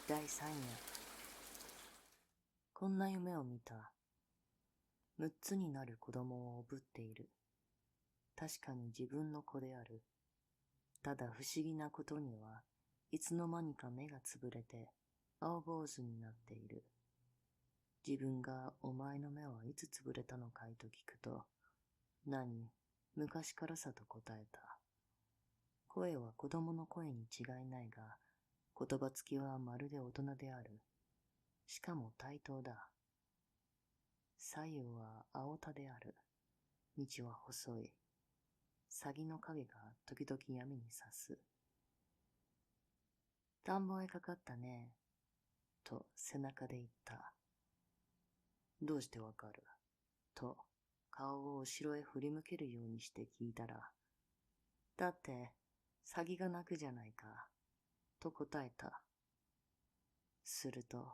第3夜。こんな夢を見た。6つになる子供をおぶっている。確かに自分の子である。ただ不思議なことには、いつの間にか目がつぶれて、青坊主になっている。自分がお前の目はいつつぶれたのかいと聞くと、何、昔からさと答えた。声は子供の声に違いないが、言葉つきはまるで大人である。しかも対等だ。左右は青田である。道は細い。鷺の影が時々闇に差す。田んぼへかかったね、と背中で言った。どうしてわかると顔を後ろへ振り向けるようにして聞いたら、だって、鷺が鳴くじゃないか、と答えた。すると、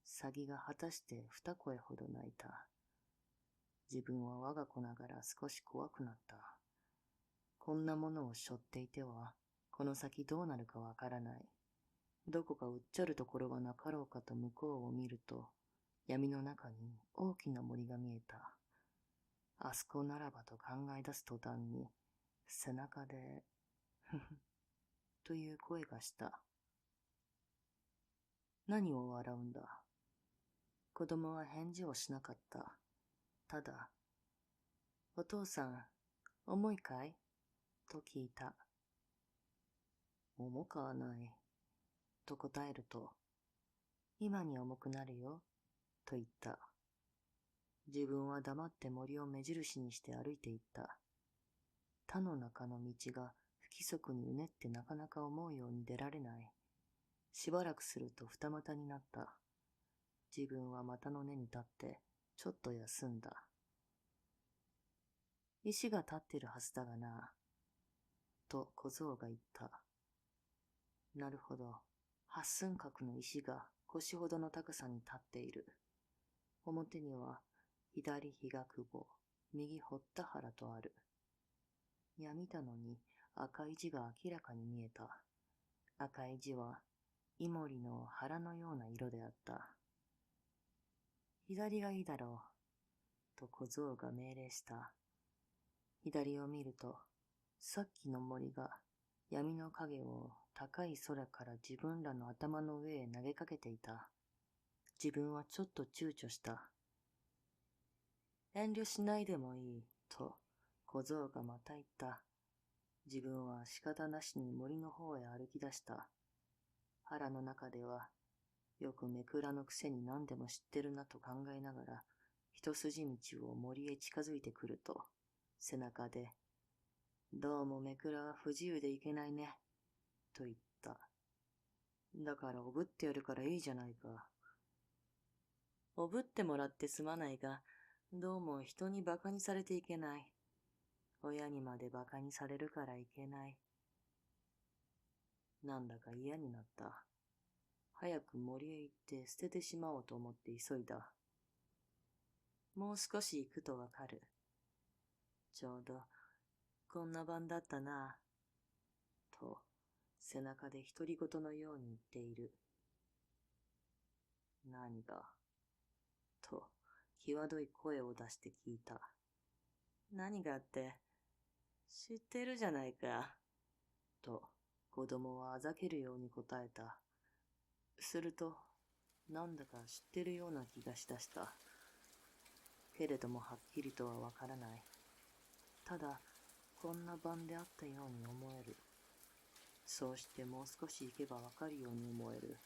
鷺が果たして二声ほど鳴いた。自分は我が子ながら少し怖くなった。こんなものを背負っていては、この先どうなるかわからない。どこかうっちゃるところはなかろうかと向こうを見ると、闇の中に大きな森が見えた。あそこならばと考え出す途端に、背中で、ふふ、という声がした。何を笑うんだ。子供は返事をしなかった。ただ、お父さん、重いかいと聞いた。重くはない。と答えると、今に重くなるよ。と言った。自分は黙って森を目印にして歩いていった。田の中の道が不規則にうねってなかなか思うように出られない。しばらくすると二股になった。自分は股の根に立ってちょっと休んだ。石が立ってるはずだがな、と小僧が言った。なるほど。八寸角の石が腰ほどの高さに立っている。表には左日が久保、右堀田原とある。闇だのに赤い字が明らかに見えた。赤い字はイモリの腹のような色であった。左がいいだろう、と小僧が命令した。左を見ると、さっきの森が闇の影を高い空から自分らの頭の上へ投げかけていた。自分はちょっと躊躇した。遠慮しないでもいい、と小僧がまた言った。自分は仕方なしに森の方へ歩き出した。腹の中では、よくめくらのくせに何でも知ってるなと考えながら、一筋道を森へ近づいてくると、背中で、どうもめくらは不自由でいけないね、と言った。だからおぶってやるからいいじゃないか。おぶってもらってすまないが、どうも人に馬鹿にされていけない。親にまで馬鹿にされるからいけない。なんだか嫌になった。早く森へ行って捨ててしまおうと思って急いだ。もう少し行くとわかる。ちょうど、こんな晩だったなぁ、と、背中で独り言のように言っている。何が、と、際どい声を出して聞いた。何がって、知ってるじゃないか、と、子供はあざけるように答えた。すると、なんだか知ってるような気がしだした。けれどもはっきりとはわからない。ただ、こんな晩であったように思える。そうしてもう少し行けばわかるように思える。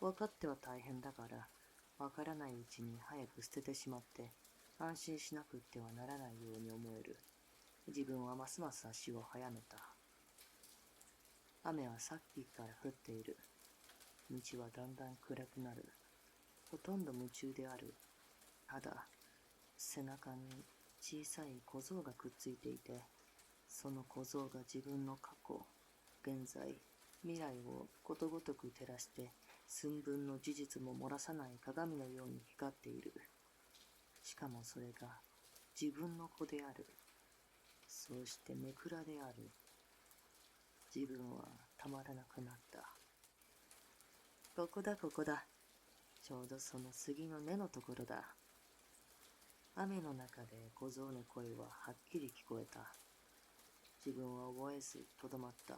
わかっては大変だから、わからないうちに早く捨ててしまって、安心しなくってはならないように思える。自分はますます足を速めた。雨はさっきから降っている。道はだんだん暗くなる。ほとんど夢中である。ただ、背中に小さい小僧がくっついていて、その小僧が自分の過去、現在、未来をことごとく照らして、寸分の事実も漏らさない鏡のように光っている。しかもそれが自分の子である。そうしてめくらである。自分はたまらなくなった。ここだここだ。ちょうどその杉の根のところだ。雨の中で小僧の声ははっきり聞こえた。自分は覚えずとどまった。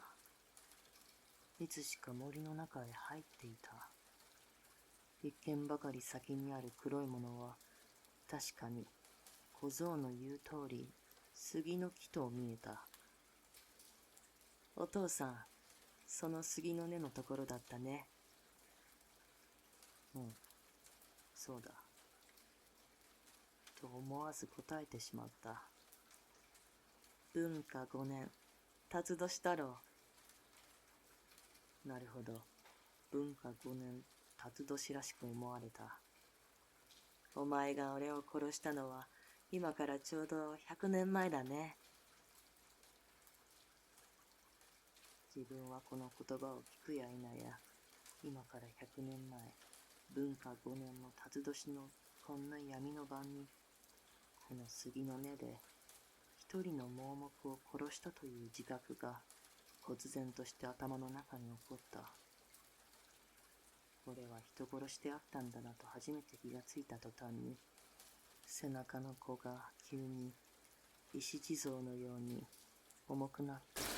いつしか森の中へ入っていた。一軒ばかり先にある黒いものは、確かに小僧の言う通り、杉の木と見えた。お父さん、その杉の根のところだったね。うん、そうだ。と思わず答えてしまった。文化5年、辰年だろう。なるほど。文化5年、辰年らしく思われた。お前が俺を殺したのは、今からちょうど100年前だね。自分はこの言葉を聞くや否や、今から100年前、文化5年の辰年のこんな闇の晩に、この杉の根で一人の盲目を殺したという自覚が、忽然として頭の中に起こった。俺は人殺しであったんだなと初めて気がついた途端に、背中の子が急に石地蔵のように重くなった。